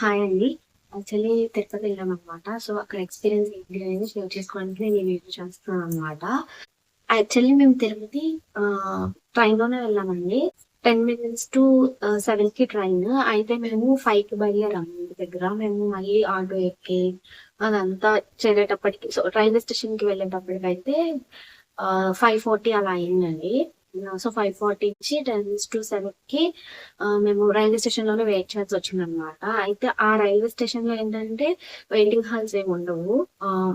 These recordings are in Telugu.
హాయ్ అండి. యాక్చువల్లీ తిరుపతి వెళ్ళామనమాట. సో, అక్కడ ఎక్స్‌పీరియన్స్ ఏంటి అనేది షేర్ చేసుకోవడానికి నేను ఈ వీడియో చేస్తున్నాననమాట. యాక్చువల్లీ మేము తిరుపతి ట్రైన్‌లోనే వెళ్ళామండి. 10 మినిట్స్ టు 7కి ట్రైన్. అయితే మేము 5కి బయలుదేరాము ఇంటి దగ్గర. మేము మళ్ళీ ఆటో ఎక్కి అదంతా చేరేటప్పటికి సో, రైల్వే స్టేషన్‌కి వెళ్ళేటప్పటికైతే 5:40 అలా అయిందండి. సో, 5:40 నుంచి 10-7కి మేము రైల్వే స్టేషన్‌లోనే వెయిట్ చేయాల్సొచ్చిందనమాట. అయితే ఆ రైల్వే స్టేషన్‌లో ఏంటంటే వెయిటింగ్ హాల్స్ ఏమి ఉండవు.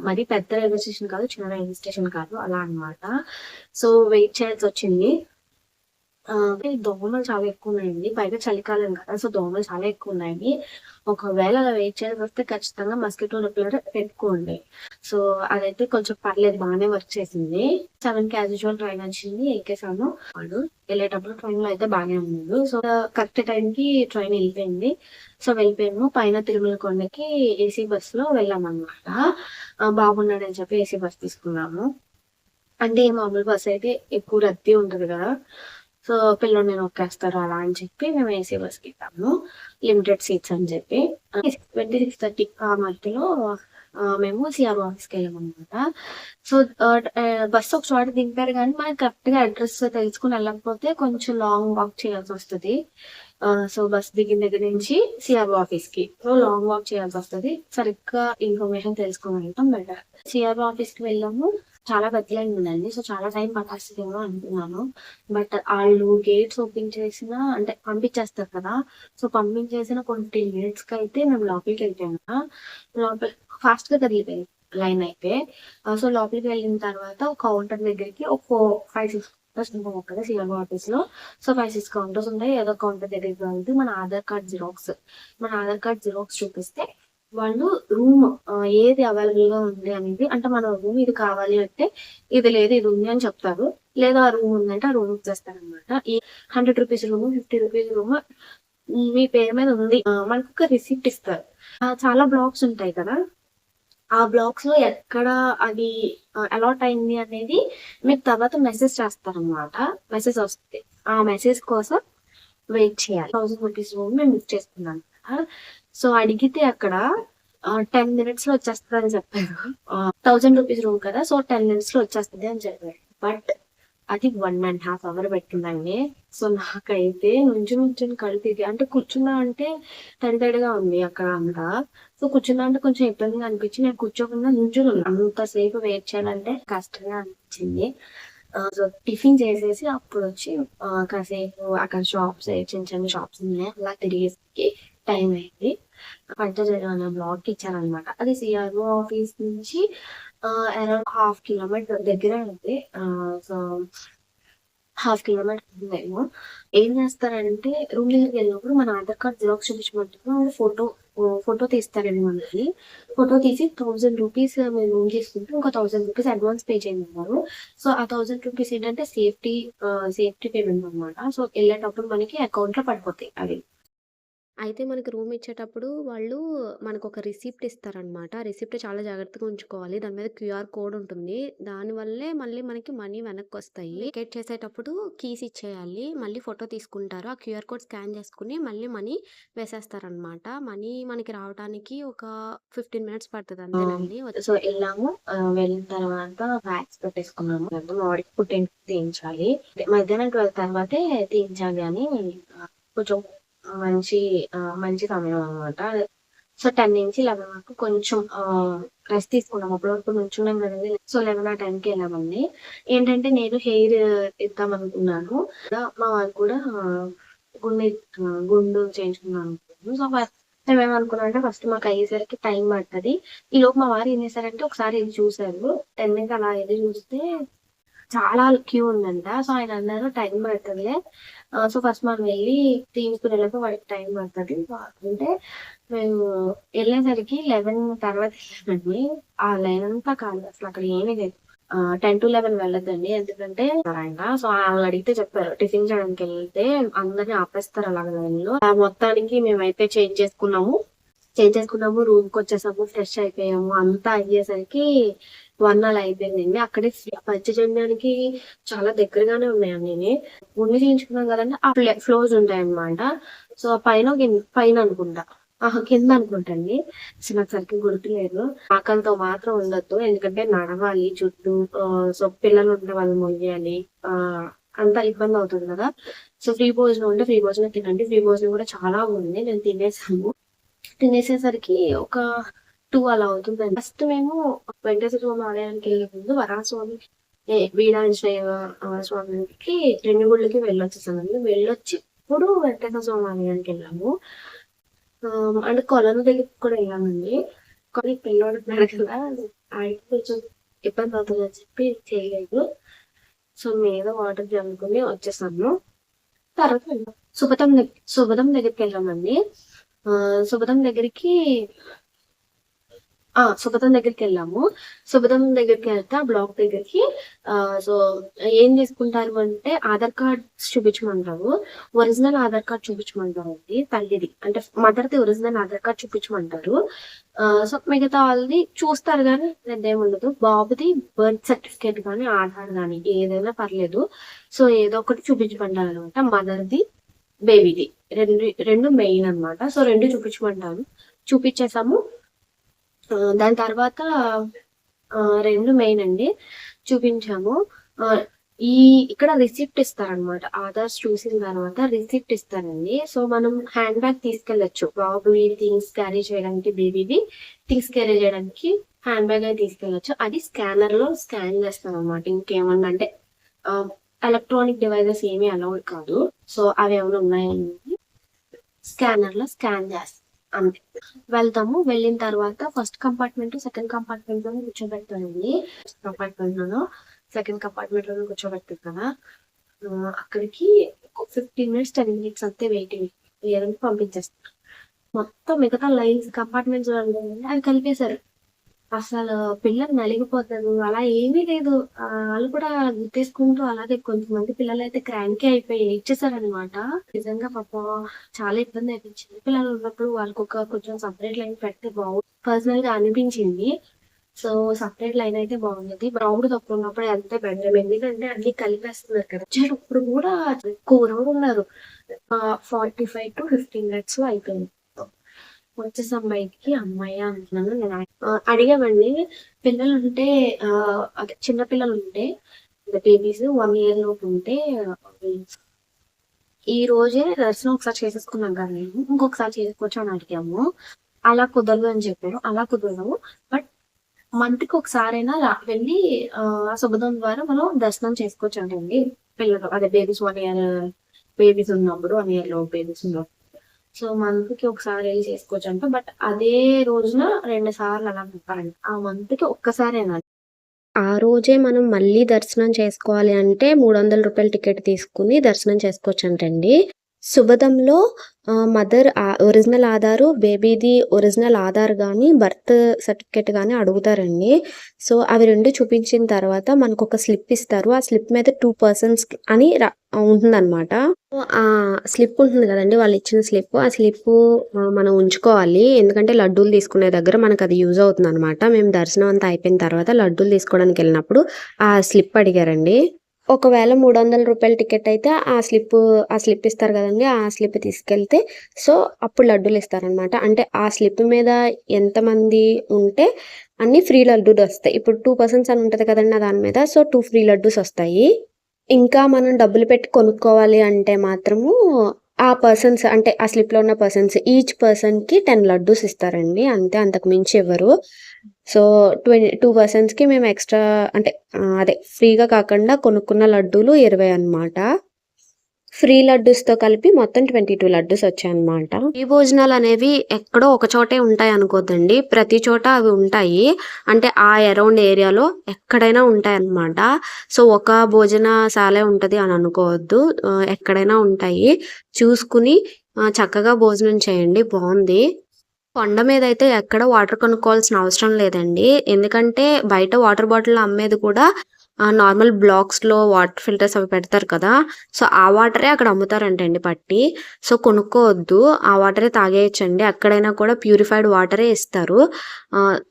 మరీ పెద్ద రైల్వే స్టేషన్ కాదు, చిన్న రైల్వే స్టేషన్ కాదు అలా అనమాట. సో, వెయిట్ చేయాల్సొచ్చింది. దోమలు చాలా ఎక్కువున్నాయండి. పైగా చలికాలం కదా! సో, దోమలు చాలా ఎక్కువున్నాయి. ఒకవేళ అలా వెయిట్ చేయాల్సొస్తే ఖచ్చితంగా మస్కిటో రిపెల్లర్ పెట్టుకోండి. సో, అదైతే కొంచెం పర్లేదు బానే వర్క్ చేసింది. 7కి యాజ్ యూజువల్ ట్రైన్ వచ్చింది. ఎక్కేసాము. వెళ్ళేటప్పుడు ట్రైన్‌లో అయితే బానే ఉన్నాడు. సో, కరెక్ట్ టైంకి ట్రైన్ ఎళ్ళిపోయింది. సో, వెళ్ళిపోయాము. పైన తిరుమల కొండకి ఏసీ బస్‌లో వెళ్ళామనమాట. బాబున్నాడని చెప్పి ఏసీ బస్ తీసుకున్నాము. అంటే మామూలు బస్సయితే ఎక్కువ రద్దీ ఉంటది గదా! సో, పిల్లోడిని నొక్కేస్తారు అలా అని చెప్పి మేము ఏసీ బస్‌కెళ్ళాము. లిమిటెడ్ సీట్స్ అని చెప్పి. 6:20, 6:30 ఆ మధ్యలో మేము సీఆర్ఓ ఆఫీస్‌కెళ్ళామనమాట. సో, బస్సు ఒక చోట దింపారు గానీ, మనకి కరెక్ట్‌గా అడ్రస్ తెలుసుకొని వెళ్ళకపోతే కొంచెం లాంగ్ వాక్ చేయాల్సొస్తది. సో, బస్ దిగిన దగ్గర నుంచి సీఆర్ఓ ఆఫీస్‌కి. సో, లాంగ్ వాక్ చేయాల్సొస్తది. సరిగ్గా ఇన్ఫర్మేషన్ తెలుసుకొని వెళ్ళటం బెటర్. సీఆర్ఓ ఆఫీస్‌కి వెళ్ళాము. చాలా పెద్ద లైన్ ఉందండి. సో, చాలా టైం పట్టేస్తదేమో అనుకున్నాను. బట్ ఆళ్ళు గేట్స్ ఓపెన్ చేసినా అంటే పంపించేస్తారు కదా! సో, పంపించేసిన 20 మినిట్స్‌కయితే మేము లోపలికెళ్ళిపోయాము. లోపల ఫాస్ట్‌గా కదిలిపోయింది లైన్ అయితే. సో, లోపలికి వెళ్ళిన తర్వాత కౌంటర్ దగ్గరికి ఒక 5, 6 కౌంటర్స్ ఉంటాయి అక్కడ సీఎంఓ ఆఫీస్‌లో. సో, 5, 6 కౌంటర్స్ ఉంటాయి. ఏదో కౌంటర్ దగ్గరికి వెళ్తే మన ఆధార్ కార్డ్ జిరాక్స్. మన ఆధార్ కార్డ్ జిరాక్స్ చూపిస్తే వాళ్ళు రూమ్ ఏది అవైలబుల్‌గా ఉంది అనేది అంటే మన రూమ్ ఇది కావాలి అంటే, ఇది లేదు ఇది ఉంది అని చెప్తారు. లేదా ఆ రూమ్ ఉందంటే ఆ రూమ్ ఇచ్చేస్తారనమాట. ఈ రూ. 100 రూము, రూ. 50 రూము మీ పేరు మీద ఉంది. మనకొక రిసిప్ట్ ఇస్తారు. చాలా బ్లాక్స్ ఉంటాయి కదా! ఆ బ్లాక్స్‌లో ఎక్కడ అది అలాట్ అయింది అనేది మీకు తర్వాత మెసేజ్ చేస్తారనమాట. మెసేజ్ వస్తది. ఆ మెసేజ్ కోసం వెయిట్ చేయాలి. రూ. 1000 రూమ్ మేము బుక్ చేసుకున్నాం కదా! సో, అడిగితే అక్కడ 10 మినిట్స్‌లో వచ్చేస్తదని చెప్పారు. రూ. 1000 రూమ్ కదా! సో, 10 మినిట్స్‌లో వచ్చేస్తది అని చెప్పారు. బట్ అది 1 ½ అవర్ పట్టిందండి. సో, నాకైతే నుంచొని కళ్ళు తిరిగాయి. అంటే కూర్చున్నా అంటే తడి తడిగా ఉంది అక్కడ అంతా. సో, కూర్చున్నా అంటే కొంచెం ఇబ్బందిగా అనిపించి నేను కూర్చోకుండా నుంచొనున్నా. అంతసేపు వెయిట్ చేయాలంటే కష్టంగా అనిపించింది. సో, టిఫిన్ చేసేసి అప్పుడొచ్చి కాసేపు అక్కడ షాప్స్ చిన్న చిన్న షాప్స్ ఉన్నాయి. అలా తిరిగేసరికి టైం అయింది. పంచజన అనే బ్లాక్ ఇచ్చారనమాట. అది సీఆర్ఓ ఆఫీస్ నుంచి అరౌండ్ హాఫ్ కిలోమీటర్ దగ్గరే ఉంది. సో, హాఫ్ కిలోమీటర్ ఉందేమో. ఏం చేస్తారంటే రూమ్ దగ్గరికెళ్ళినప్పుడు మన ఆధార్ కార్డ్ జిరాక్స్ చూపించమంటారు. వాళ్ళు ఫోటో తీస్తారండి మనకి. ఫోటో తీసి రూ. 1000 మీరు రూమ్ తీసుకుంటే ఇంకో రూ. 1000 అడ్వాన్స్ పే చేయమన్నారు. సో, ఆ రూ. 1000 ఏంటంటే సేఫ్టీ పేమెంట్ అనమాట. సో, ఎళ్ళేటప్పుడు మనకి అకౌంట్‌లో పడిపోతాయి అవి. అయితే మనకి రూమ్ ఇచ్చేటప్పుడు వాళ్ళు మనకొక రిసిప్ట్ ఇస్తారనమాట. ఆ రిసిప్ట్ చాలా జాగ్రత్తగా ఉంచుకోవాలి. దాని మీద క్యూఆర్ కోడ్ ఉంటుంది. దానివల్లే మళ్ళీ మనకి మనీ వెనక్కొస్తాయి. వెకేట్ చేసేటప్పుడు కీస్ ఇచ్చేయాలి. మళ్ళీ ఫోటో తీసుకుంటారు. ఆ క్యూఆర్ కోడ్ స్కాన్ చేసుకొని మళ్ళీ మనీ వేసేస్తారనమాట. మనీ మనకి రావటానికి ఒక 15 మినిట్స్ పడతది అంతేనండి. సో, ఎళ్ళాము. వెళ్ళిన తర్వాత బ్యాగ్స్ పెట్టేసుకున్నాము. మా వాడికి పుట్టింటికి తీయించాలి. మధ్యాహ్నం 12 తర్వాతే తీయించాలి అని కొంచెం మంచి సమయం అనమాట. సో, 10-11 వరకు కొంచెం రెస్ట్ తీసుకున్నాం. అప్పటి వరకు నుంచున్నాం కదండీ. సో, 11 ఆ టైంకి వెళ్ళామండి. ఏంటంటే నేను హెయిర్ ఇద్దామనుకున్నాను. మా వారు కూడా గుండు చేయించుకుందాం అనుకున్నాను. సో, మేమేమనుకున్నామంటే ఫస్ట్ మాకయ్యేసరికి టైం పడతది. ఈలోపు మా వారు ఏం చేశారంటే ఒకసారి ఎళ్లి చూసారు. 10కి అలా ఎళ్లి చూస్తే చాలా క్యూ ఉందంట. సో, ఆయనన్నారు టైం పడతదిలే. సో, ఫస్ట్ మనం వెళ్లి తీసుకునేలోపు వాడికి టైం పడతది. అంటే మేము ఎళ్ళేసరికి 11 తర్వాత ఎళ్ళామండి. ఆ లైన్ అంతా ఖాళీ. అసలక్కడ ఏమీ లేదు. 10-11 వెళ్ళొద్దండి. ఎందుకంటే ఆయన. సో, ఆళ్ళడిగితే చెప్పారు. టిఫిన్ చేయడానికెళ్తే అందరిని ఆపేస్తారు అలాగ లైన్‌లో. మొత్తానికి మేమైతే చేంజ్ చేసుకున్నాము. రూమ్‌కొచ్చేసాము. ఫ్రెష్ అయిపోయాము. అంతా అయ్యేసరికి 1 అలా అయిపోయిందండి. అక్కడే పచ్చజెండానికి చాలా దగ్గరగానే ఉన్నాయి అన్నీని. గుండు చేయించుకున్నాం గదండీ! ఆ ఫ్లోర్స్ ఉంటాయన్నమాట. సో, పైన అనుకుంటా. కింద అనుకుంటండి. అసలు నాకు సరిగ్గా గుర్తులేదు. ఆకలితో మాత్రం ఉండొద్దు. ఎందుకంటే నడవాలి చుట్టూ. సో, పిల్లలు ఉంటే వాళ్ళని మొయ్యాలి. అంతా ఇబ్బంది అవుతుంది కదా! సో, ఫ్రీ భోజనం ఉంటే ఫ్రీ భోజనం తినండి. ఫ్రీ భోజనం కూడా చాలా ఉంది. నేను తినేసాను. తినేసేసరికి ఒక 2 అలా అవుతుందండి. ఫస్ట్ మేము వెంకటేశ్వర స్వామి ఆలయానికి వెళ్ళే ముందు వరాహస్వామి వీరాంజనేయ స్వామికి 2 గుళ్ళకి వెళ్ళొచ్చేసామండి. వెళ్ళొచ్చి ఇప్పుడు వెంకటేశ్వర స్వామి ఆలయానికి వెళ్ళాము. అంటే కొలను దగ్గరికి కూడా వెళ్ళామండి. కానీ పిల్లోడు ఉన్నాడు కదా! ఆయనకి కొంచెం ఇబ్బంది అవుతుందని చెప్పి చేయలేదు. సో, మీద వాటర్ జల్లుకొని వచ్చేసాము. తర్వాత వెళ్ళాం. సుభదం దగ్గరికి వెళ్ళామండి. సుభదం దగ్గరికి సుభదం దగ్గరికెళ్ళాము. సుభదం దగ్గరికెళ్తే ఆ బ్లాక్ దగ్గరికి సో, ఏం తీసుకుంటారు అంటే ఆధార్ కార్డ్స్ చూపించమంటారు. ఒరిజినల్ ఆధార్ కార్డ్ చూపించమంటారండి తల్లిది. అంటే మదర్‌ది ఒరిజినల్ ఆధార్ కార్డ్ చూపించమంటారు. సో, మిగతా వాళ్ళది చూస్తారు గానీ పెద్దేముండదు. బాబుది బర్త్ సర్టిఫికేట్ గానీ, ఆధార్ గానీ ఏదైనా పర్లేదు. సో, ఏదో ఒకటి చూపించమంటారనమాట. మదర్‌ది, బేబీది. 2 మెయిన్ అనమాట. సో, 2 చూపించమంటారు. చూపించేసాము. దాని తర్వాత 2 మెయిన్ అండి. చూపించాము. ఇక్కడ రిసిప్ట్ ఇస్తారనమాట. ఆధార్స్ చూసిన తర్వాత రిసిప్ట్ ఇస్తారండి. సో, మనం హ్యాండ్ బ్యాగ్ తీసుకెళ్ళొచ్చు. బాబువి థింగ్స్ క్యారీ చేయడానికి, బేబీవి థింగ్స్ క్యారీ చేయడానికి హ్యాండ్ బ్యాగ్ అనేది తీసుకెళ్ళొచ్చు. అది స్కానర్‌లో స్కాన్ చేస్తారనమాట. ఇంకేమన్నా అంటే ఎలక్ట్రానిక్ డివైజెస్ ఏమీ అలౌడ్ కాదు. సో, అవి ఏమైనా ఉన్నాయనేది స్కానర్‌లో స్కాన్ చేస్తాం. అంతే. వెళ్తాము. వెళ్ళిన తర్వాత ఫస్ట్ కంపార్ట్మెంట్, సెకండ్ కంపార్ట్మెంట్‌లోనే కూర్చోబెడతారండి. ఫస్ట్ కంపార్ట్మెంట్‌లోనో, సెకండ్ కంపార్ట్మెంట్‌లోనో కూర్చోబెడతారు కదా! అక్కడికి ఒక 15 మినిట్స్, 10 మినిట్స్ అంతే వెయిటింగ్. లేదంటే పంపించేస్తారు. మొత్తం మిగతా లైన్స్ కంపార్ట్మెంట్స్ అవి కలిపేశారు. అసలు పిల్లలు నలిగిపోతారు. అలా ఏమీ లేదు. వాళ్ళు కూడా గుర్తేసుకుంటూ అలాగే కొంతమంది పిల్లలైతే క్రాంకీ అయిపోయి ఏడ్చేసారనమాట. నిజంగా పాపం చాలా ఇబ్బంది అనిపించింది. పిల్లలు ఉన్నప్పుడు వాళ్ళకొక కొంచెం సెపరేట్ లైన్ పెడితే పర్సనల్‌గా అనిపించింది. సో, సెపరేట్ లైన్ అయితే బాగుండేది. క్రౌడ్ తక్కువ ఉన్నప్పుడు అంతే బెటర్. ఎందుకంటే అన్ని కలిపేస్తున్నారు కదా! వచ్చేటప్పుడు కూడా ఎక్కువ క్రౌడ్ ఉన్నారు. 45-50 మినిట్స్‌లో అయిపోయింది. వచ్చేసాం బయటికి. హమ్మయ్య! అనుకున్నాను. అడిగామండి. పిల్లలుంటే అదే చిన్న పిల్లలుంటే బేబీస్ 1 ఇయర్ లోపు ఉంటే ఈ రోజే దర్శనం ఒకసారి చేసేసుకున్నాం కానీ ఇంకొకసారి చేసుకోవచ్చు అని అడిగాము. అలా కుదరదు అని చెప్పారు. అలా కుదరదు. బట్ మంత్‌కి ఒకసారైనా వెళ్ళి సుభదం ద్వారా మనం దర్శనం చేసుకోవచ్చంటండి. పిల్లలు అదే బేబీస్ 1 ఇయర్ బేబీస్ ఉన్నప్పుడు, 1 ఇయర్ లోపు బేబీస్ ఉన్నప్పుడు. సో, మంత్‌కి ఒకసారి ఎళ్లి చేసుకోవచ్చంట. బట్ అదే రోజున 2 సార్లు అలా చెప్పారంట. ఆ మంత్‌కి ఒక్కసారేనా. ఆ రోజే మనం మళ్ళీ దర్శనం చేసుకోవాలి అంటే రూ. 300 టికెట్ తీసుకొని దర్శనం చేసుకోవచ్చంటండి. సుభదంలో మదర్ ఒరిజినల్ ఆధారు, బేబీది ఒరిజినల్ ఆధార్ గానీ, బర్త్ సర్టిఫికేట్ గానీ అడుగుతారండి. సో, అవి 2 చూపించిన తర్వాత మనకొక స్లిప్ ఇస్తారు. ఆ స్లిప్ మీద 2 పర్సన్స్ అని ఉంటుందనమాట. ఆ స్లిప్ ఉంటుంది కదండీ! వాళ్ళిచ్చిన స్లిప్. ఆ స్లిప్పు మనం ఉంచుకోవాలి. ఎందుకంటే లడ్డూలు తీసుకునే దగ్గర మనకది యూజ్ అవుతుందనమాట. మేము దర్శనం అంతా అయిపోయిన తర్వాత లడ్డూలు తీసుకోవడానికెళ్ళినప్పుడు ఆ స్లిప్ అడిగారండి. ఒకవేళ రూ. 300 టికెట్ అయితే ఆ స్లిప్ ఇస్తారు కదండీ! ఆ స్లిప్ తీసుకెళ్తే సో, అప్పుడు లడ్డూలిస్తారనమాట. అంటే ఆ స్లిప్ మీద ఎంతమంది ఉంటే అన్ని ఫ్రీ లడ్డూలొస్తాయి. ఇప్పుడు 2 పర్సన్స్ అని ఉంటది కదండీ! దాని మీద. సో, 2 ఫ్రీ లడ్డూసొస్తాయి. ఇంకా మనం డబ్బులు పెట్టి కొనుక్కోవాలి అంటే మాత్రము ఆ పర్సన్స్ అంటే ఆ స్లిప్‌లో ఉన్న పర్సన్స్ ఈచ్ పర్సన్‌కి 10 లడ్డూస్ ఇస్తారండి. అంతే, అంతకు మించి ఇవ్వరు. సో, 2 పర్సన్స్‌కి మేము ఎక్స్‌ట్రా అంటే అదే ఫ్రీగా కాకుండా కొనుక్కున్న లడ్డూలు 20 అనమాట. ఫ్రీ లడ్డూస్‌తో కలిపి మొత్తం 22 లడ్డూస్ వచ్చాయన్నమాట. ఈ భోజనాలనేవి ఎక్కడో ఒక చోటే ఉంటాయనుకోద్దండి. ప్రతి చోట అవి ఉంటాయి. అంటే ఆ అరౌండ్ ఏరియాలో ఎక్కడైనా ఉంటాయన్నమాట. సో, ఒక భోజనశాలే ఉంటది అని అనుకోవద్దు. ఎక్కడైనా ఉంటాయి. చూసుకుని చక్కగా భోజనం చేయండి. బావుంది. కొండ మీదయితే ఎక్కడ వాటర్ కొనుక్కోవాల్సిన అవసరం లేదండి. ఎందుకంటే బయట వాటర్ బాటిల్ అమ్మేది కూడా నార్మల్ బ్లాక్స్‌లో వాటర్ ఫిల్టర్స్ అవి పెడతారు కదా! సో, ఆ వాటరే అక్కడ అమ్ముతారంటండి పట్టి. సో, కొనుక్కోవద్దు. ఆ వాటరే తాగేయొచ్చండి. ఎక్కడైనా కూడా ప్యూరిఫైడ్ వాటరే ఇస్తారు.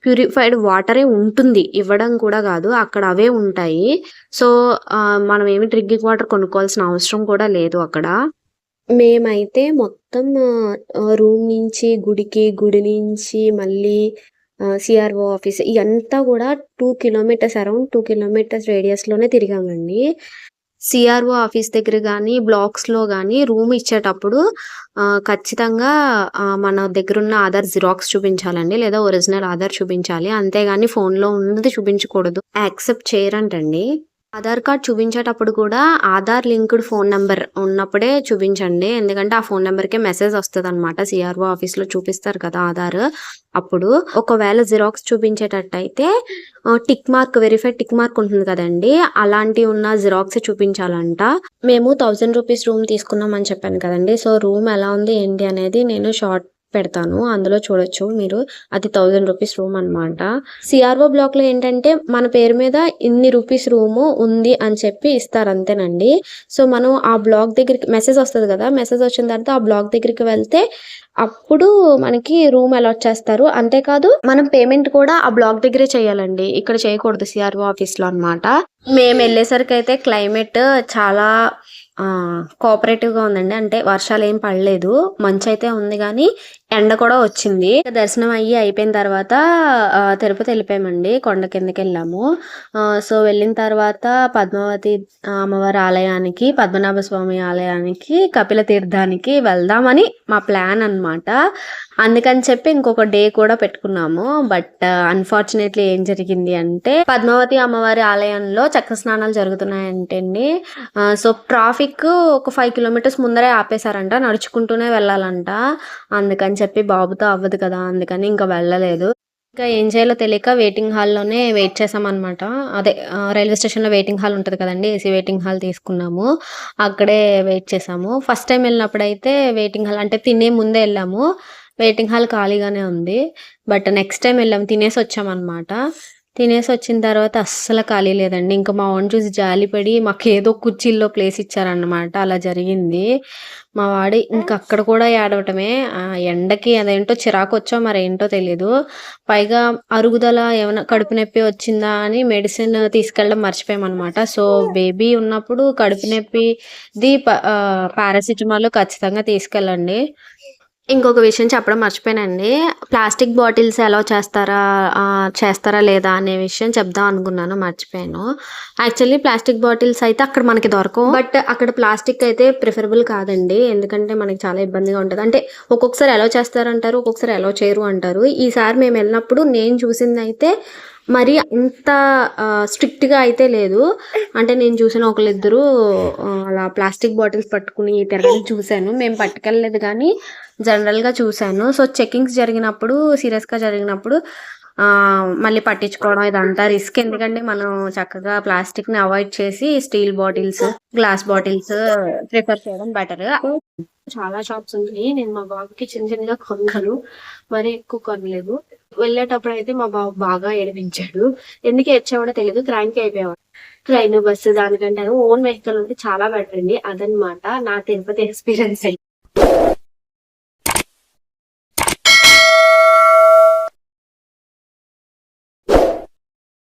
ప్యూరిఫైడ్ వాటరే ఉంటుంది. ఇవ్వడం కూడా కాదు. అక్కడ అవే ఉంటాయి. సో, మనం ఏమి డ్రింకింగ్ వాటర్ కొనుక్కోవాల్సిన అవసరం కూడా లేదు అక్కడ. మేమైతే మొత్తం రూమ్ నుంచి గుడికి, గుడి నుంచి మళ్ళీ సీఆర్ఓ ఆఫీస్ ఇయంతా గూడా 2 kilometres around 2 kilometres రేడియస్‌లోనే తిరిగామండి. CRO office దగ్గర గానీ, బ్లాక్స్‌లో గానీ రూమ్ ఇచ్చేటప్పుడు ఖచ్చితంగా మన దగ్గరున్న ఆధార్ జిరాక్స్ చూపించాలండి. లేదా ఒరిజినల్ ఆధార్ చూపించాలి. అంతేగాని ఫోన్‌లో ఉన్నది చూపించకూడదు. యాక్సెప్ట్ చేయరంటండి. ఆధార్ కార్డ్ చూపించేటప్పుడు కూడా ఆధార్ లింక్డ్ ఫోన్ నంబర్ ఉన్నప్పుడే చూపించండి. ఎందుకంటే ఆ ఫోన్ నంబర్‌కే మెసేజ్ వస్తదనమాట. సీఆర్ఓ ఆఫీస్‌లో చూపిస్తారు కదా ఆధార్. అప్పుడు ఒకవేళ జిరాక్స్ చూపించేటట్టయితే tick mark verified tick mark ఉంటుంది కదండీ! అలాంటివి ఉన్న జిరాక్సే చూపించాలంట. మేము ₹1000 రూమ్ తీసుకున్నామని చెప్పాను కదండీ! సో, రూమ్ ఎలా ఉంది ఏంటి అనేది నేను షార్ట్ పెడతాను. అందులో చూడొచ్చు మీరు. అది ₹1000 రూమ్ అనమాట. సీఆర్ఓ బ్లాక్‌లో ఏంటంటే మన పేరు మీద ఇన్ని రూపీస్ రూము ఉంది అని చెప్పి ఇస్తారు అంతేనండి. సో, మనం ఆ బ్లాక్ దగ్గరికి మెసేజ్ వస్తది కదా! మెసేజ్ వచ్చిన తర్వాత ఆ బ్లాక్ దగ్గరికి వెళ్తే అప్పుడు మనకి రూమ్ అలాట్ చేస్తారు. అంతేకాదు మనం పేమెంట్ కూడా ఆ బ్లాక్ దగ్గరే చేయాలండి. ఇక్కడ చేయకూడదు సీఆర్ఓ ఆఫీస్‌లో అనమాట. మేమెళ్ళేసరికైతే క్లైమేట్ చాలా కోఆపరేటివ్‌గా ఉందండి. అంటే వర్షాలేం పడలేదు. మంచయితే ఉంది గానీ, ఎండ కూడా వచ్చింది. దర్శనం అయిపోయిన తర్వాత తిరుపతి ఎళ్ళిపోయామండి. కొండ కిందకెళ్ళాము. సో, వెళ్ళిన తర్వాత పద్మావతి అమ్మవారి ఆలయానికి, పద్మనాభ స్వామి ఆలయానికి, కపిల తీర్థానికి వెళ్దామని మా ప్లాన్ అనమాట. అందుకని చెప్పి ఇంకొక డే కూడా పెట్టుకున్నాము. బట్ అన్‌ఫార్చునేట్‌లీ ఏం జరిగింది అంటే, పద్మావతి అమ్మవారి ఆలయంలో చక్ర స్నానాలు జరుగుతున్నాయంటండి. సో, ట్రాఫిక్ ఒక 5 కిలోమీటర్స్ ముందరే ఆపేశారంట. నడుచుకుంటూనే వెళ్ళాలంట. అందుకని చెప్పి బాబుతో అవ్వదు కదా! అందుకని ఇంకా వెళ్ళలేదు. ఇంకా ఏం చేయాలో తెలియక వెయిటింగ్ హాల్‌లోనే వెయిట్ చేశామనమాట. అదే రైల్వే స్టేషన్‌లో వెయిటింగ్ హాల్ ఉంటది కదండీ! ఏసీ వెయిటింగ్ హాల్ తీసుకున్నాము. అక్కడే వెయిట్ చేశాము. ఫస్ట్ టైమ్ ఎళ్ళినప్పుడైతే వెయిటింగ్ హాల్ అంటే తినే ముందే ఎళ్ళాము. వెయిటింగ్ హాల్ ఖాళీగానే ఉంది. బట్ నెక్స్ట్ టైమ్ ఎళ్ళాము. తినేసొచ్చామనమాట. తినేసొచ్చిన తర్వాత అస్సలు ఖాళీ లేదండి. ఇంక మా వాడిని చూసి జాలిపడి మాకేదో కుర్చీల్లో ప్లేస్ ఇచ్చారన్నమాట. అలా జరిగింది. మా వాడు ఇంక అక్కడ కూడా ఏడవటమే. ఎండకి అదేంటో చిరాకొచ్చో మరేంటో తెలీదు. పైగా అరుగుదల ఏమన్నా కడుపు నొప్పి వచ్చిందా అని మెడిసిన్ తీసుకెళ్ళడం మర్చిపోయామనమాట. సో, బేబీ ఉన్నప్పుడు కడుపు నొప్పిది పారాసిటమాల్ ఖచ్చితంగా తీసుకెళ్ళండి. ఇంకొక విషయం చెప్పడం మర్చిపోయానండి. ప్లాస్టిక్ బాటిల్స్ అలౌ చేస్తారా లేదా అనే విషయం చెప్దాం అనుకున్నాను మర్చిపోయాను. యాక్చువల్లీ ప్లాస్టిక్ బాటిల్స్ అయితే అక్కడ మనకి దొరకవు. బట్ అక్కడ ప్లాస్టిక్ అయితే ప్రిఫరబుల్ కాదండి. ఎందుకంటే మనకి చాలా ఇబ్బందిగా ఉంటది. అంటే ఒక్కొక్కసారి అలౌ చేస్తారంటారు. ఒక్కొక్కసారి అలౌ చేయరు అంటారు. ఈసారి మేమెళ్ళినప్పుడు నేను చూసిందయితే మరి అంత స్ట్రిక్ట్‌గా అయితే లేదు. అంటే నేను చూసిన ఒకళ్ళిద్దరు అలా ప్లాస్టిక్ బాటిల్స్ పట్టుకుని తిరగడం చూసాను. మేము పట్టుకెళ్ళలేదు గానీ జనరల్‌గా చూసాను. సో, చెకింగ్స్ జరిగినప్పుడు సీరియస్‌గా జరిగినప్పుడు మళ్ళీ పట్టించుకోవడం ఇదంతా రిస్క్. ఎందుకంటే మనం చక్కగా ప్లాస్టిక్‌ని అవాయిడ్ చేసి steel bottles, glass bottles prefer చేయడం బెటర్. చాలా షాప్స్ ఉన్నాయి. నేను మా బాబుకి చిన్న చిన్నగా కొన్నాను. మరీ ఎక్కువ కొనలేదు. వెళ్ళేటప్పుడైతే మా బాబు బాగా ఏడిపించాడు. ఎందుకు ఏడ్చేవాడో తెలీదు. క్రాంకీ అయిపోయేవాడు. ట్రైన్, బస్సు దానికంటే ఓన్ వెహికల్ ఉంటే చాలా బెటర్ అండి. అదనమాట నా తిరుపతి ఎక్స్‌పీరియన్స్ అయితే.